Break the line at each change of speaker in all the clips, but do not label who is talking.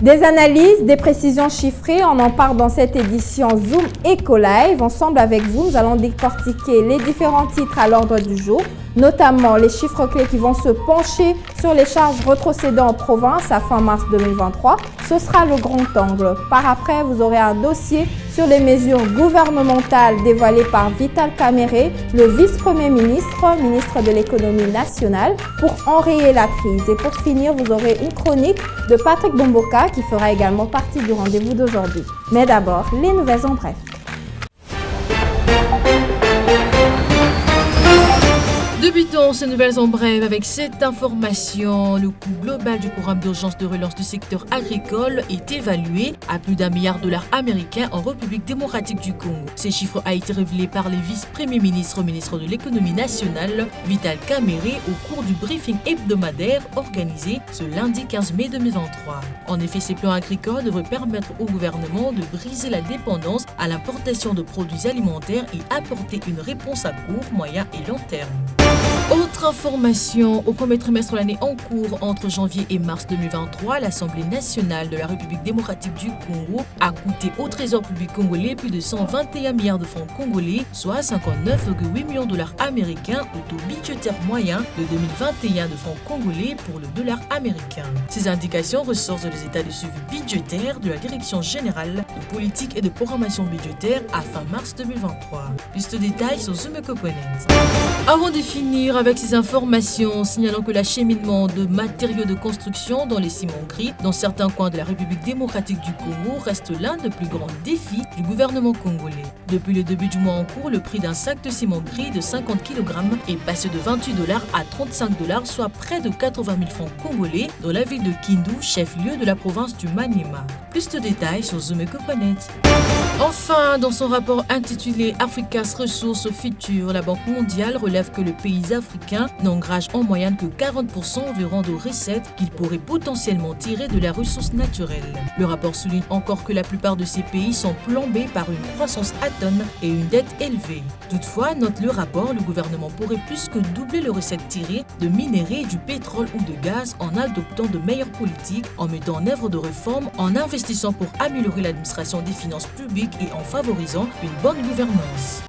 Des analyses, des précisions chiffrées, on en parle dans cette édition Zoom Eco Live. Ensemble avec vous, nous allons décortiquer les différents titres à l'ordre du jour, notamment les chiffres clés qui vont se pencher sur les charges rétrocédées en province à fin mars 2023. Ce sera le grand angle. Par après, vous aurez un dossier sur les mesures gouvernementales dévoilées par Vital Kamerhe, le vice-premier ministre, ministre de l'économie nationale, pour enrayer la crise. Et pour finir, vous aurez une chronique de Patrick Bomboka qui fera également partie du rendez-vous d'aujourd'hui. Mais d'abord, les nouvelles en bref.
Débutons ces nouvelles en bref avec cette information. Le coût global du programme d'urgence de relance du secteur agricole est évalué à plus d'1 milliard $ américains en République démocratique du Congo. Ces chiffres ont été révélés par les vice-premiers ministres, ministre de l'économie nationale, Vital Kamerhe, au cours du briefing hebdomadaire organisé ce lundi 15 mai 2023. En effet, ces plans agricoles devraient permettre au gouvernement de briser la dépendance à l'importation de produits alimentaires et apporter une réponse à court, moyen et long terme. Autre information, au premier trimestre de l'année en cours, entre janvier et mars 2023, l'Assemblée nationale de la République démocratique du Congo a coûté au Trésor public congolais plus de 121 milliards de francs congolais, soit 59,8 millions $ américains au taux budgétaire moyen de 2021 de francs congolais pour le dollar américain. Ces indications ressortent des états de suivi budgétaire de la Direction générale de politique et de programmation budgétaire à fin mars 2023. Plus de détails sur Zoom Eco Live. Avant de finir avec ces informations, signalant que l'acheminement de matériaux de construction dans les ciments gris dans certains coins de la République démocratique du Congo reste l'un des plus grands défis du gouvernement congolais. Depuis le début du mois en cours, le prix d'un sac de ciment gris de 50 kg est passé de 28 $ à 35 $, soit près de 80 000 francs congolais dans la ville de Kindu, chef-lieu de la province du Maniema. Plus de détails sur Zoom Eco Net. Enfin, dans son rapport intitulé Africa's Ressources Futures, la Banque mondiale relève que le pays africain n'engage en moyenne que 40% environ de recettes qu'il pourrait potentiellement tirer de la ressource naturelle. Le rapport souligne encore que la plupart de ces pays sont plombés par une croissance atone et une dette élevée. Toutefois, note le rapport, le gouvernement pourrait plus que doubler les recettes tirées de minerais, du pétrole ou de gaz en adoptant de meilleures politiques, en mettant en œuvre de réformes, en investissant pour améliorer l'administration des finances publiques et en favorisant une bonne gouvernance.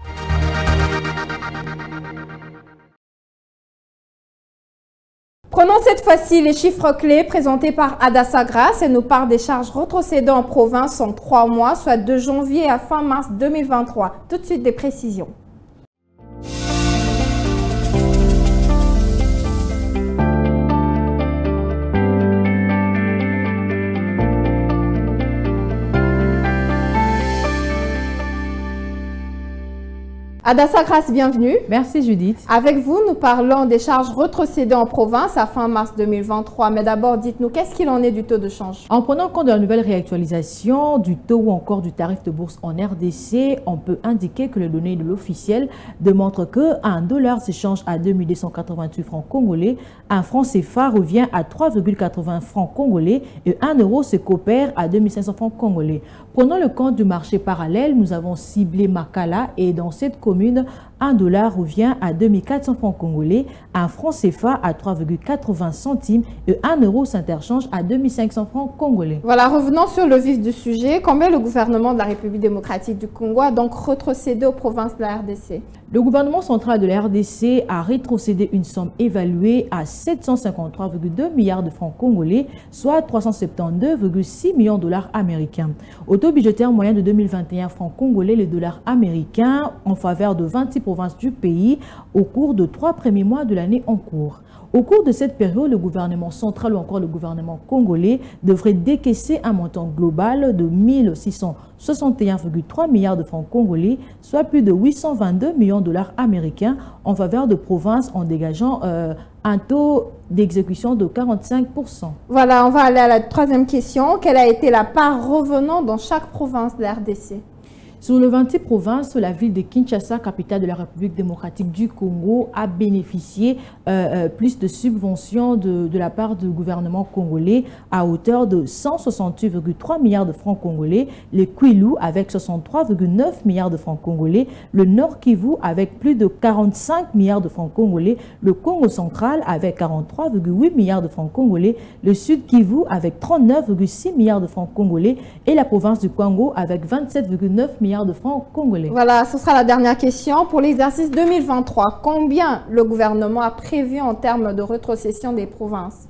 Prenons cette fois-ci les chiffres clés présentés par Adassa Grace. Elle nous parle des charges rétrocédées en province en 3 mois, soit de janvier à fin mars 2023. Tout de suite des précisions. Adassa Grace, bienvenue.
Merci Judith.
Avec vous, nous parlons des charges rétrocédées en province à fin mars 2023. Mais d'abord, dites-nous, qu'est-ce qu'il en est du taux de change?
En prenant compte de la nouvelle réactualisation du taux ou encore du tarif de bourse en RDC, on peut indiquer que les données de l'officiel démontrent que $1 s'échange à 2288 francs congolais, un franc CFA revient à 3,80 francs congolais et 1 euro se coopère à 2500 francs congolais. Prenons le compte du marché parallèle, nous avons ciblé Makala et dans cette commune, $1 revient à 2400 francs congolais, un franc CFA à 3,80 centimes et 1 euro s'interchange à 2500 francs congolais.
Voilà, revenons sur le vif du sujet. Combien le gouvernement de la République démocratique du Congo a donc rétrocédé aux provinces de la RDC?
Le gouvernement central de la RDC a rétrocédé une somme évaluée à 753,2 milliards de francs congolais, soit 372,6 millions de $ américains. Au taux budgétaire moyen de 2021 francs congolais, le dollar américain en faveur de 26 provinces du pays au cours de 3 premiers mois de l'année en cours. Au cours de cette période, le gouvernement central ou encore le gouvernement congolais devrait décaisser un montant global de 1661,3 milliards de francs congolais, soit plus de 822 millions de $ américains en faveur de provinces en dégageant un taux d'exécution de 45%.
Voilà, on va aller à la troisième question. Quelle a été la part revenant dans chaque province de la RDC?
Sur le 26 provinces, la ville de Kinshasa, capitale de la République démocratique du Congo, a bénéficié plus de subventions de la part du gouvernement congolais à hauteur de 168,3 milliards de francs congolais, le Kwilu avec 63,9 milliards de francs congolais, le Nord Kivu avec plus de 45 milliards de francs congolais, le Congo central avec 43,8 milliards de francs congolais, le Sud Kivu avec 39,6 milliards de francs congolais et la province du Congo avec 27,9 milliards de francs congolais.
Voilà, ce sera la dernière question. Pour l'exercice 2023, combien le gouvernement a prévu en termes de rétrocession des provinces?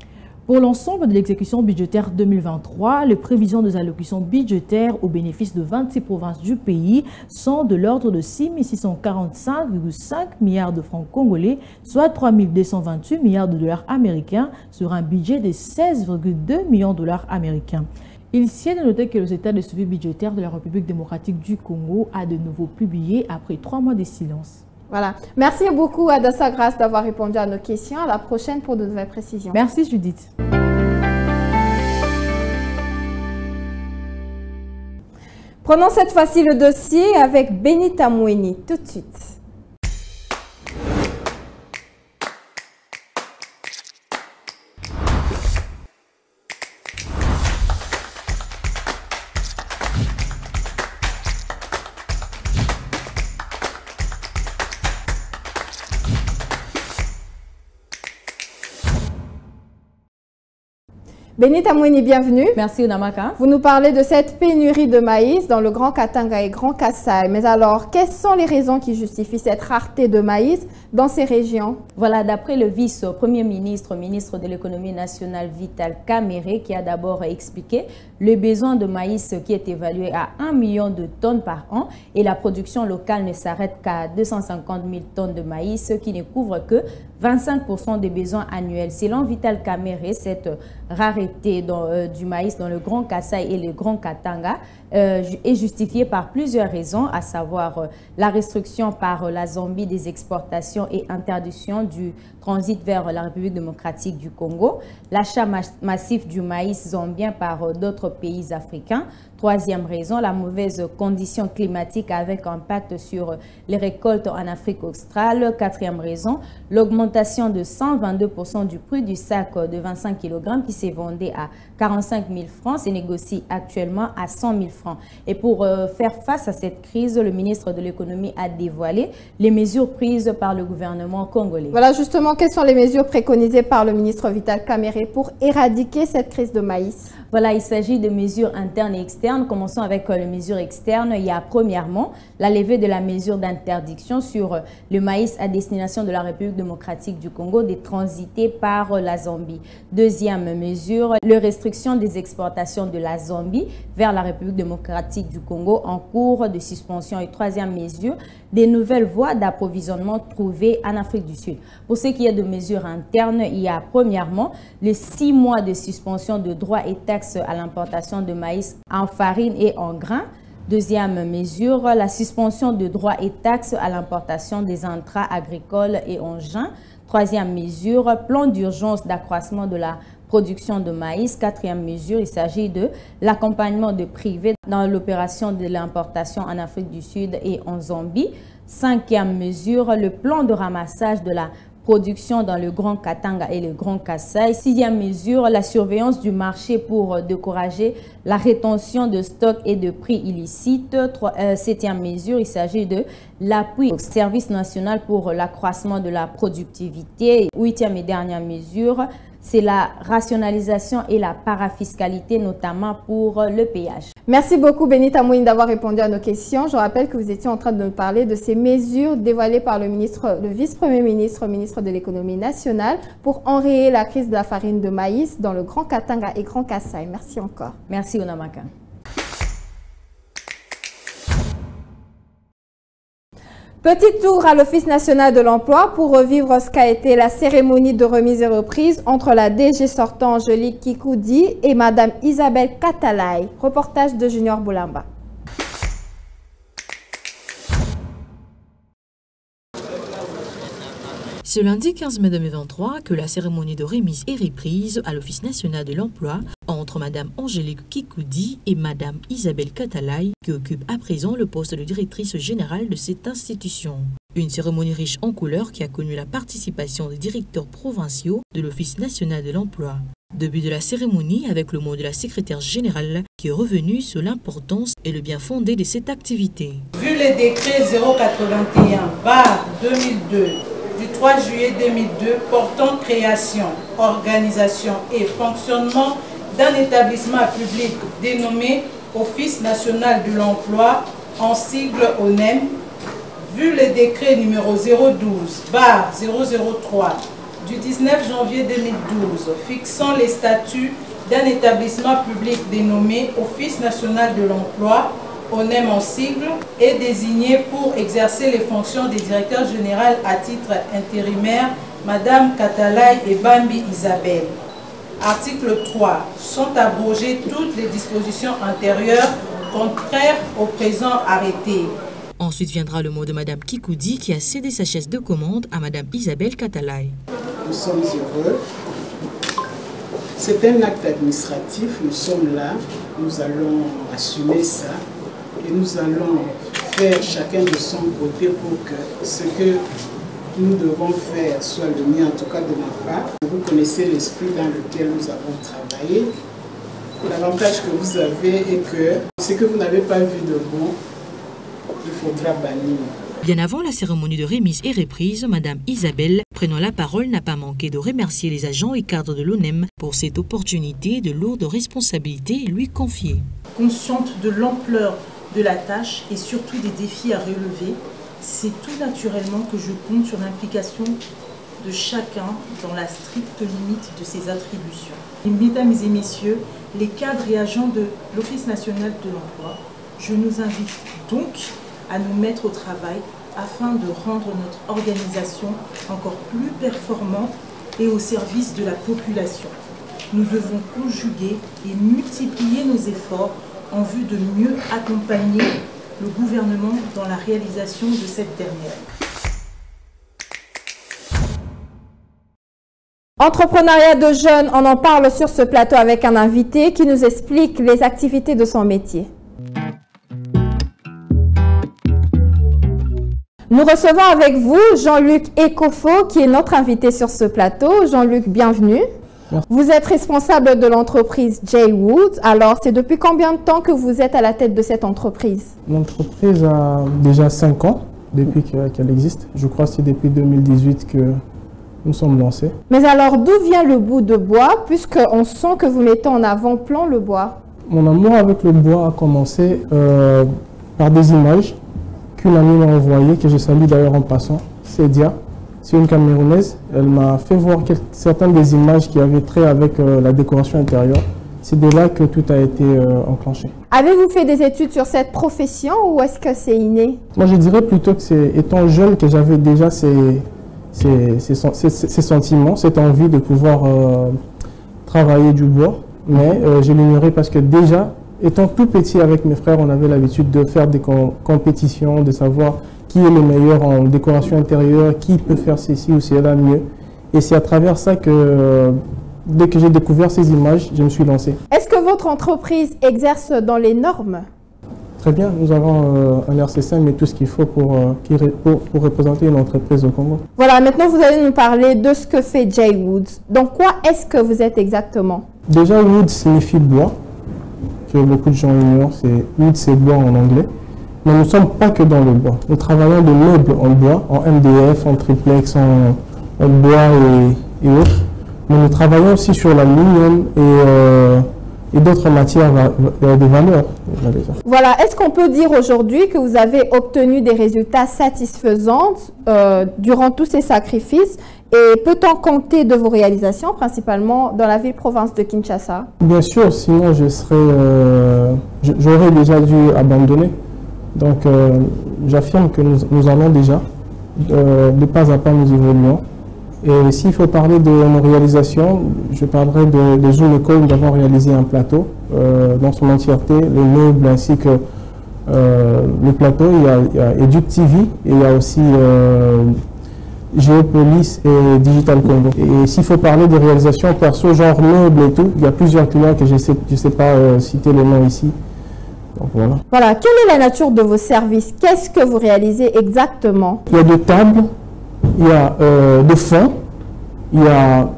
Pour l'ensemble de l'exécution budgétaire 2023, les prévisions des allocutions budgétaires au bénéfice de 26 provinces du pays sont de l'ordre de 6 645,5 milliards de francs congolais, soit 3 228 milliards de dollars américains sur un budget de 16,2 millions de dollars américains. Il s'y est de noter que le état de suivi budgétaire de la République démocratique du Congo a de nouveau publié après 3 mois de silence.
Voilà. Merci beaucoup Adassa Grace d'avoir répondu à nos questions. À la prochaine pour de nouvelles précisions.
Merci Judith.
Prenons cette fois-ci le dossier avec Benita Moueni. Tout de suite. Benita Moueni, bienvenue.
Merci Onamaka.
Vous nous parlez de cette pénurie de maïs dans le Grand Katanga et Grand Kassai. Mais alors, quelles sont les raisons qui justifient cette rareté de maïs dans ces régions?
Voilà, d'après le vice-premier ministre, ministre de l'économie nationale Vital Kamerhe, qui a d'abord expliqué le besoin de maïs qui est évalué à 1 million de tonnes par an et la production locale ne s'arrête qu'à 250 000 tonnes de maïs, qui ne couvre que 25% des besoins annuels. Selon Vital Kamerhe, cette rareté du maïs dans le Grand Kassai et le Grand Katanga est justifiée par plusieurs raisons, à savoir la restriction par la Zambie des exportations et interdiction du transit vers la République démocratique du Congo, l'achat massif du maïs zambien par d'autres pays africains. Troisième raison, la mauvaise condition climatique avec impact sur les récoltes en Afrique australe. Quatrième raison, l'augmentation de 122% du prix du sac de 25 kg qui s'est vendu à 45 000 francs se négocie actuellement à 100 000 francs. Et pour faire face à cette crise, le ministre de l'économie a dévoilé les mesures prises par le gouvernement congolais.
Voilà justement, quelles sont les mesures préconisées par le ministre Vital Kamerhe pour éradiquer cette crise de maïs?
Voilà, il s'agit de mesures internes et externes. Commençons avec les mesures externes. Il y a premièrement la levée de la mesure d'interdiction sur le maïs à destination de la République démocratique du Congo de transiter par la Zambie. Deuxième mesure, la restriction des exportations de la Zambie vers la République démocratique du Congo en cours de suspension. Et troisième mesure, des nouvelles voies d'approvisionnement trouvées en Afrique du Sud. Pour ce qui est de mesures internes, il y a premièrement les 6 mois de suspension de droits et taxes à l'importation de maïs en farine et en grains. Deuxième mesure, la suspension de droits et taxes à l'importation des intrants agricoles et engins. Troisième mesure, plan d'urgence d'accroissement de la production de maïs. Quatrième mesure, il s'agit de l'accompagnement de privés dans l'opération de l'importation en Afrique du Sud et en Zambie. Cinquième mesure, le plan de ramassage de la production dans le Grand Katanga et le Grand Kassai. Sixième mesure, la surveillance du marché pour décourager la rétention de stocks et de prix illicites. Septième mesure, il s'agit de l'appui au service national pour l'accroissement de la productivité. Huitième et dernière mesure, c'est la rationalisation et la parafiscalité, notamment pour le péage.
Merci beaucoup Benita Moueni d'avoir répondu à nos questions. Je rappelle que vous étiez en train de nous parler de ces mesures dévoilées par le vice-premier ministre, ministre de l'économie nationale, pour enrayer la crise de la farine de maïs dans le Grand Katanga et Grand Kassai. Merci encore.
Merci Onamaka.
Petit tour à l'Office national de l'emploi pour revivre ce qu'a été la cérémonie de remise et reprise entre la DG sortant Angélique Kikoudi et Madame Isabelle Katalay. Reportage de Junior Boulamba.
Ce lundi 15 mai 2023 que la cérémonie de remise et reprise à l'Office national de l'emploi entre entre Mme Angélique Kikoudi et Mme Isabelle Katalay, qui occupe à présent le poste de directrice générale de cette institution. Une cérémonie riche en couleurs qui a connu la participation des directeurs provinciaux de l'Office national de l'emploi. Début de la cérémonie avec le mot de la secrétaire générale qui est revenue sur l'importance et le bien fondé de cette activité.
Vu le décret 081/2002 du 3 juillet 2002 portant création, organisation et fonctionnement d'un établissement public dénommé Office national de l'emploi, en sigle ONEM, vu le décret numéro 012/003 du 19 janvier 2012 fixant les statuts d'un établissement public dénommé Office national de l'emploi, ONEM en sigle, est désigné pour exercer les fonctions des directeurs généraux à titre intérimaire, Madame Katalay et Bambi Isabelle. Article 3. Sont abrogées toutes les dispositions antérieures contraires au présent arrêté.
Ensuite viendra le mot de Mme Kikoudi qui a cédé sa chaise de commande à Mme Isabelle Katalay.
Nous sommes heureux. C'est un acte administratif, nous sommes là, nous allons assumer ça et nous allons faire chacun de son côté pour que ce que nous devons faire soit le mien, en tout cas de ma part. Vous connaissez l'esprit dans lequel nous avons travaillé. L'avantage que vous avez est que ce que vous n'avez pas vu de bon, il faudra bannir.
Bien avant la cérémonie de remise et reprise, Mme Isabelle, prenant la parole, n'a pas manqué de remercier les agents et cadres de l'ONEM pour cette opportunité de lourde responsabilité lui confiée.
Consciente de l'ampleur de la tâche et surtout des défis à relever, c'est tout naturellement que je compte sur l'implication de chacun dans la stricte limite de ses attributions. Et mesdames et messieurs, les cadres et agents de l'Office national de l'emploi, je nous invite donc à nous mettre au travail afin de rendre notre organisation encore plus performante et au service de la population. Nous devons conjuguer et multiplier nos efforts en vue de mieux accompagner le gouvernement dans la réalisation de cette dernière.
Entrepreneuriat de jeunes, on en parle sur ce plateau avec un invité qui nous explique les activités de son métier. Nous recevons avec vous Jean-Luc Ekofo, qui est notre invité sur ce plateau. Jean-Luc, bienvenue.
Merci.
Vous êtes responsable de l'entreprise J. Woods. Alors, c'est depuis combien de temps que vous êtes à la tête de cette entreprise?
L'entreprise a déjà 5 ans depuis qu'elle existe. Je crois que c'est depuis 2018 que nous sommes lancés.
Mais alors, d'où vient le bout de bois, puisqu'on sent que vous mettez en avant-plan le bois?
Mon amour avec le bois a commencé par des images qu'une amie m'a envoyées, que je salue d'ailleurs en passant, Cédia. C'est une Camerounaise. Elle m'a fait voir certaines des images qui avaient trait avec la décoration intérieure. C'est de là que tout a été enclenché.
Avez-vous fait des études sur cette profession ou est-ce que c'est inné?
Moi, je dirais plutôt que c'est étant jeune que j'avais déjà ces sentiments, cette envie de pouvoir travailler du bois. Mais je l'ignorais parce que déjà, étant tout petit avec mes frères, on avait l'habitude de faire des compétitions, de savoir qui est le meilleur en décoration intérieure, qui peut faire ceci ou cela mieux. Et c'est à travers ça que, dès que j'ai découvert ces images, je me suis lancé.
Est-ce que votre entreprise exerce dans les normes?
Très bien, nous avons un RC5 et tout ce qu'il faut pour représenter une entreprise au Congo.
Voilà, maintenant vous allez nous parler de ce que fait J. Woods. Donc quoi est-ce que vous êtes exactement?
Déjà, wood signifie bois, que beaucoup de gens ignorent. Wood, c'est bois en anglais. Mais nous ne sommes pas que dans le bois. Nous travaillons de meubles en bois, en MDF, en triplex, en bois et autres. Mais nous travaillons aussi sur l'aluminium et d'autres matières de valeur.
Voilà, est-ce qu'on peut dire aujourd'hui que vous avez obtenu des résultats satisfaisants durant tous ces sacrifices? Et peut-on compter de vos réalisations, principalement dans la ville-province de Kinshasa? Bien
sûr, sinon j'aurais déjà dû abandonner. Donc j'affirme que nous allons déjà, de pas à pas nous évoluons. Et s'il faut parler de nos réalisations, je parlerai de Zoom École. Nous avons réalisé un plateau dans son entièreté, les meubles ainsi que le plateau. Il y a Educ TV et il y a aussi Géopolis et Digital Congo. Et s'il faut parler de réalisations perso, genre meubles et tout, il y a plusieurs clients que je ne sais pas citer le nom ici. Donc, voilà.
Voilà, quelle est la nature de vos services? Qu'est-ce que vous réalisez exactement?
Il y a des tables, il y a des fonds, il y a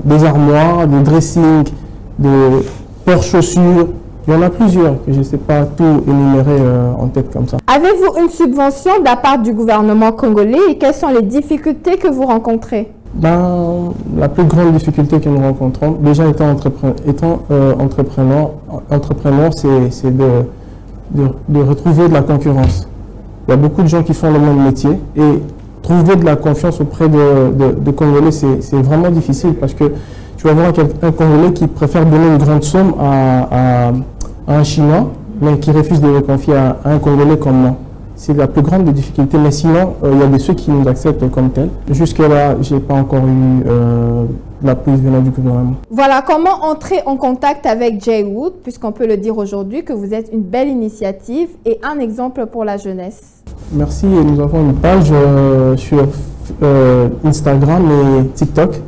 des armoires, des dressings, des porte-chaussures. Il y en a plusieurs que je ne sais pas tout énumérer en tête comme ça.
Avez-vous une subvention de la part du gouvernement congolais et quelles sont les difficultés que vous rencontrez?
La plus grande difficulté que nous rencontrons, déjà étant entrepreneur, c'est de retrouver de la concurrence. Il y a beaucoup de gens qui font le même métier et trouver de la confiance auprès de Congolais, c'est vraiment difficile parce que tu vas voir un Congolais qui préfère donner une grande somme à un Chinois, mais qui refuse de le confier à un Congolais comme moi. C'est la plus grande des difficultés, mais sinon, il y a ceux qui nous acceptent comme tels. Jusque-là, je n'ai pas encore eu l'appui venant du gouvernement.
Voilà, comment entrer en contact avec J-Wood, puisqu'on peut le dire aujourd'hui que vous êtes une belle initiative et un exemple pour la jeunesse.
Merci, et nous avons une page sur Instagram et TikTok.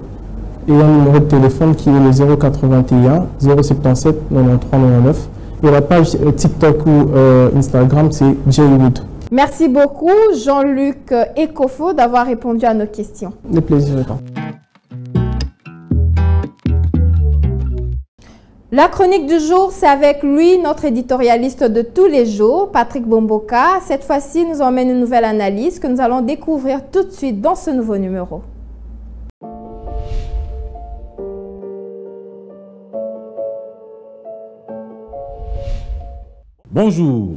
Et un numéro de téléphone qui est le 081 077 93 99. Et la page TikTok ou Instagram, c'est J-Wood.
Merci beaucoup, Jean-Luc Ekofo, d'avoir répondu à nos questions.
Le plaisir est là.
La chronique du jour, c'est avec lui, notre éditorialiste de tous les jours, Patrick Bomboka. Cette fois-ci, nous emmène une nouvelle analyse que nous allons découvrir tout de suite dans ce nouveau numéro.
Bonjour.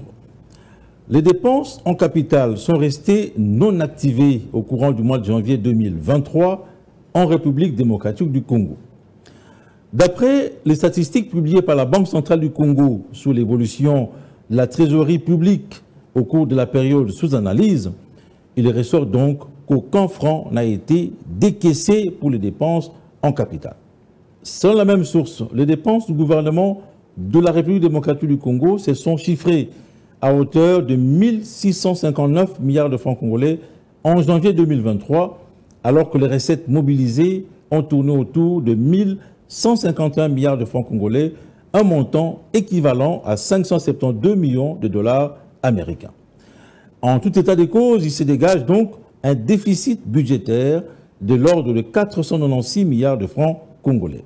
Les dépenses en capital sont restées non activées au courant du mois de janvier 2023 en République démocratique du Congo. D'après les statistiques publiées par la Banque centrale du Congo sur l'évolution de la trésorerie publique au cours de la période sous analyse, il ressort donc qu'aucun franc n'a été décaissé pour les dépenses en capital. Selon la même source, les dépenses du gouvernement de la République démocratique du Congo se sont chiffrées à hauteur de 1659 milliards de francs congolais en janvier 2023, alors que les recettes mobilisées ont tourné autour de 1151 milliards de francs congolais, un montant équivalent à 572 millions de dollars américains. En tout état de cause, il se dégage donc un déficit budgétaire de l'ordre de 496 milliards de francs congolais.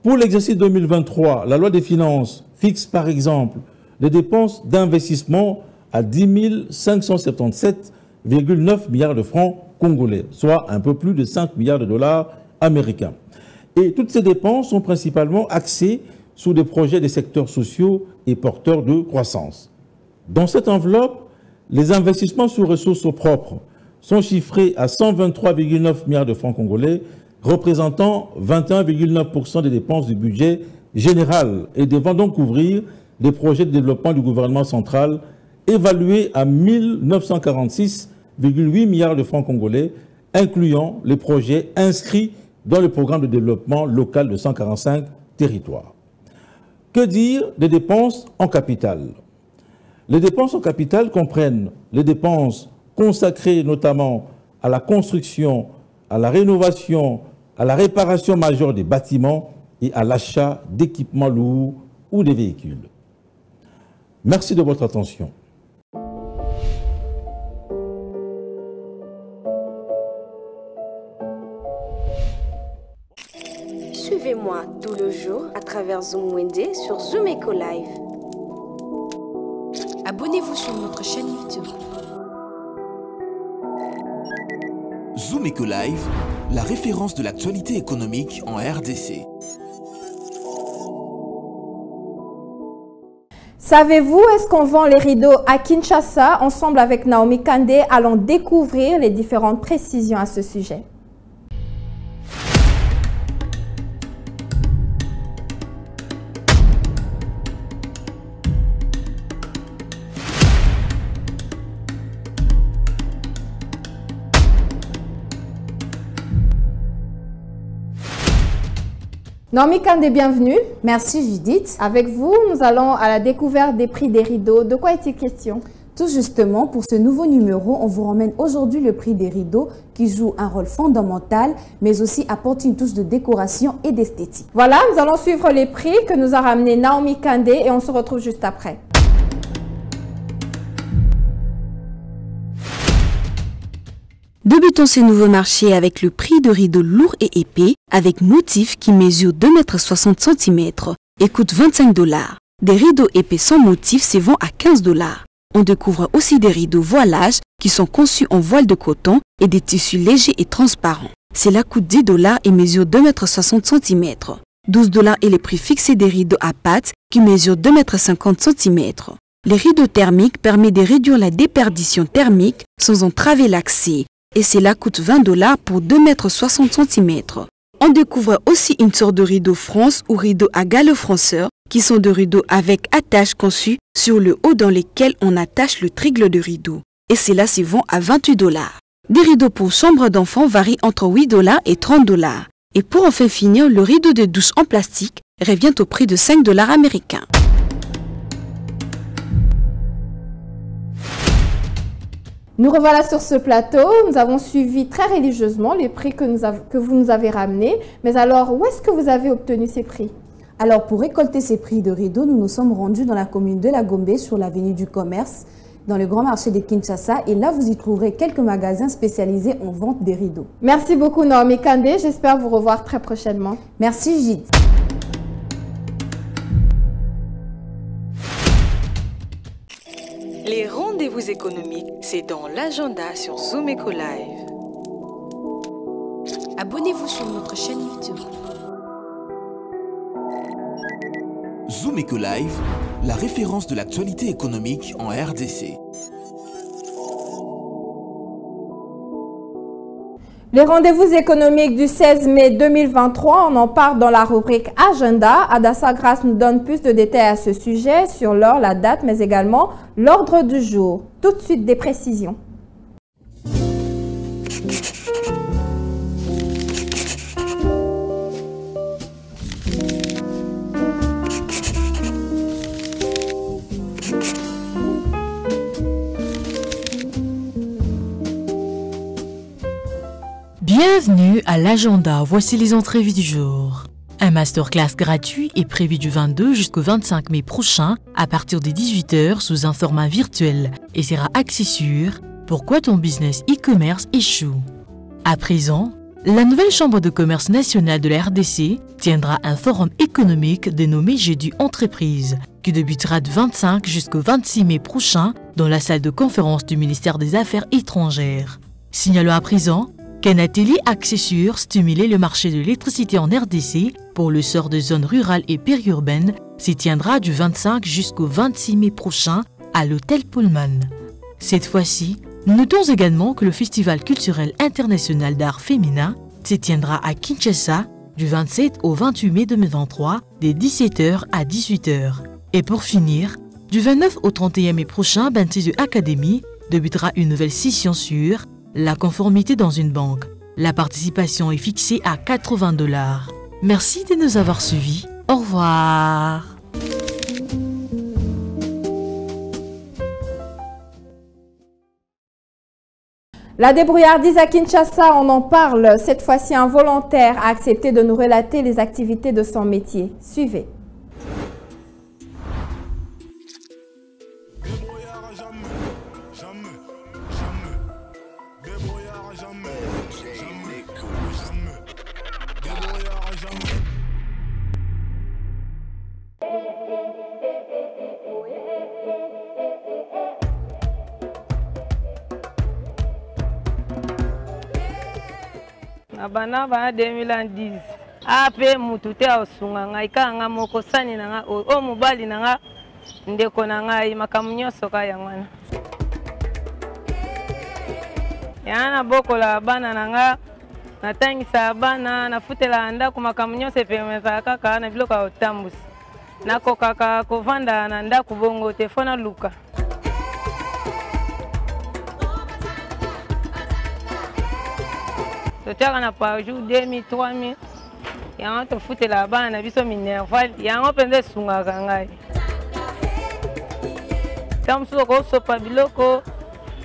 Pour l'exercice 2023, la loi des finances fixe par exemple les dépenses d'investissement à 10 577,9 milliards de francs congolais, soit un peu plus de 5 milliards de dollars américains. Et toutes ces dépenses sont principalement axées sur des projets des secteurs sociaux et porteurs de croissance. Dans cette enveloppe, les investissements sur ressources propres sont chiffrés à 123,9 milliards de francs congolais, représentant 21,9% des dépenses du budget général et devant donc couvrir les projets de développement du gouvernement central évalués à 1946,8 milliards de francs congolais, incluant les projets inscrits dans le programme de développement local de 145 territoires. Que dire des dépenses en capital? Les dépenses en capital comprennent les dépenses consacrées notamment à la construction, à la rénovation, à la réparation majeure des bâtiments et à l'achat d'équipements lourds ou des véhicules. Merci de votre attention.
Suivez-moi tout le jour à travers Zoom Wende sur Zoom Eco Live. Abonnez-vous sur notre chaîne YouTube.
Zoom Eco Live, la référence de l'actualité économique en RDC.
Savez-vous, est-ce qu'on vend les rideaux à Kinshasa? Ensemble avec Naomi Kandé, allons découvrir les différentes précisions à ce sujet. Naomi Kandé, bienvenue.
Merci Judith.
Avec vous, nous allons à la découverte des prix des rideaux. De quoi est-il question?
Tout Tout justement, pour ce nouveau numéro, on vous ramène aujourd'hui le prix des rideaux qui joue un rôle fondamental, mais aussi apporte une touche de décoration et d'esthétique.
Voilà, nous allons suivre les prix que nous a ramené Naomi Kandé et on se retrouve juste après.
Débutons ces nouveaux marchés avec le prix de rideaux lourds et épais avec motif qui mesure 2,60 m et coûte 25 $. Des rideaux épais sans motif se vendent à 15 $. On découvre aussi des rideaux voilage qui sont conçus en voile de coton et des tissus légers et transparents. Cela coûte 10 $ et mesure 2,60 m. 12 $ est le prix fixé des rideaux à pattes qui mesurent 2,50 m. Les rideaux thermiques permettent de réduire la déperdition thermique sans entraver l'accès. Et cela coûte 20 $ pour 2,60 m. On découvre aussi une sorte de rideau France ou rideau à galofronceur qui sont de rideaux avec attache conçus sur le haut dans lesquels on attache le trigle de rideau. Et cela se vend à 28 $. Des rideaux pour chambre d'enfants varient entre 8 $ et 30 $. Et pour enfin finir, le rideau de douche en plastique revient au prix de 5 $ américains.
Nous revoilà sur ce plateau. Nous avons suivi très religieusement les prix que vous nous avez ramenés. Mais alors, où est-ce que vous avez obtenu ces prix?
Alors, pour récolter ces prix de rideaux, nous nous sommes rendus dans la commune de La Gombe, sur l'avenue du Commerce, dans le grand marché de Kinshasa. Et là, vous y trouverez quelques magasins spécialisés en vente des rideaux.
Merci beaucoup, Naomi Kandé. J'espère vous revoir très prochainement.
Merci, Gide.
Les rendez-vous économiques, c'est dans l'agenda sur Zoom Eco Live. Abonnez-vous sur notre chaîne YouTube.
Zoom Eco Live, la référence de l'actualité économique en RDC.
Les rendez-vous économiques du 16 mai 2023, on en parle dans la rubrique Agenda. Adassa Grace nous donne plus de détails à ce sujet sur l'heure, la date, mais également l'ordre du jour. Tout de suite, des précisions.
Bienvenue à l'agenda, voici les entrevues du jour. Un masterclass gratuit est prévu du 22 jusqu'au 25 mai prochain à partir des 18 h sous un format virtuel et sera axé sur « Pourquoi ton business e-commerce échoue ?» À présent, la nouvelle Chambre de commerce nationale de la RDC tiendra un forum économique dénommé Jeudi Entreprise qui débutera du 25 jusqu'au 26 mai prochain dans la salle de conférence du ministère des Affaires étrangères. Signalons à présent qu'un atelier axé sur stimuler le marché de l'électricité en RDC pour le sort de zones rurales et périurbaines s'y tiendra du 25 jusqu'au 26 mai prochain à l'hôtel Pullman. Cette fois-ci, notons également que le Festival culturel international d'art féminin s'y tiendra à Kinshasa du 27 au 28 mai 2023 des 17 h à 18 h. Et pour finir, du 29 au 31 mai prochain, Bantizu Academy débutera une nouvelle session sur la conformité dans une banque. La participation est fixée à 80 $. Merci de nous avoir suivis. Au revoir.
La débrouillardise à Kinshasa, on en parle. Cette fois-ci, un volontaire a accepté de nous relater les activités de son métier. Suivez.
Bana 2010 ape mutute osunga ngai kanga moko sani nanga o mobali nanga ndeko nanga makamu nyonso ka yangwana yana bokola bana nanga natangisa bana nafutela ndako makamu nyonso pemeza kaka na biloko otambusi nakokaka kovanda na ndako bongo telefona luka totiaka na par jour 2000 3000 yango tofutela bana na biso minerval yango mpenza esungaka ngai ntango mosusu okosopa biloko,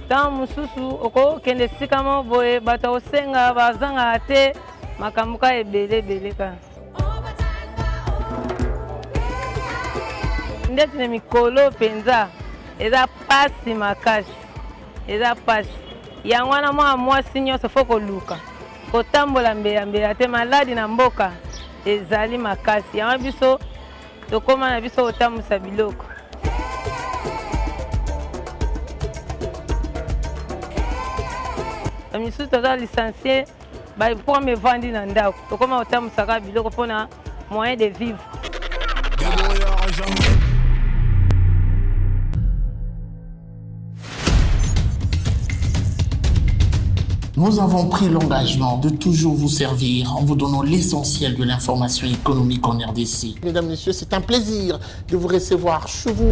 ntango mosusu okokende esika moko boye bato osenga bazanga te makambo ka ebele kaka. Ndeti na mikolo penza eza pasi makasi, eza pasi. Yango wana mwa mwasi nyonso fo koluka kotambola mbeya te, maladi na mboka ezali makasi. Yango biso tokoma na biso kotambusa biloko. Misusu toza licencié pour me vendre na ndako, tokoma kotambusaka biloko mpona moyen de vivre.
Nous avons pris l'engagement de toujours vous servir en vous donnant l'essentiel de l'information économique en RDC. Mesdames, Messieurs, c'est un plaisir de vous recevoir chez vous.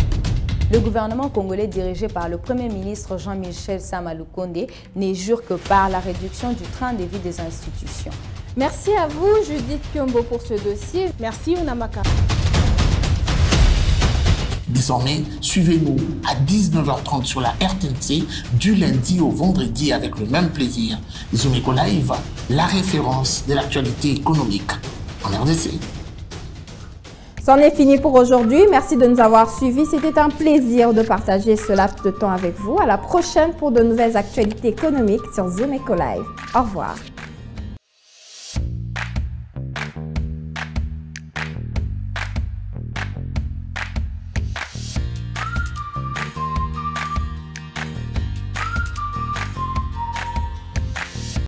Le gouvernement congolais dirigé par le Premier ministre Jean-Michel Sama Lukonde ne jure que par la réduction du train de vie des institutions.
Merci à vous, Judith Piombo, pour ce dossier.
Merci, Unamaka.
Désormais, suivez-nous à 19h30 sur la RTNC du lundi au vendredi avec le même plaisir. Zoom-Eco Live, la référence de l'actualité économique en RDC.
C'en est fini pour aujourd'hui. Merci de nous avoir suivis. C'était un plaisir de partager ce laps de temps avec vous. À la prochaine pour de nouvelles actualités économiques sur Zoom-Eco Live. Au revoir.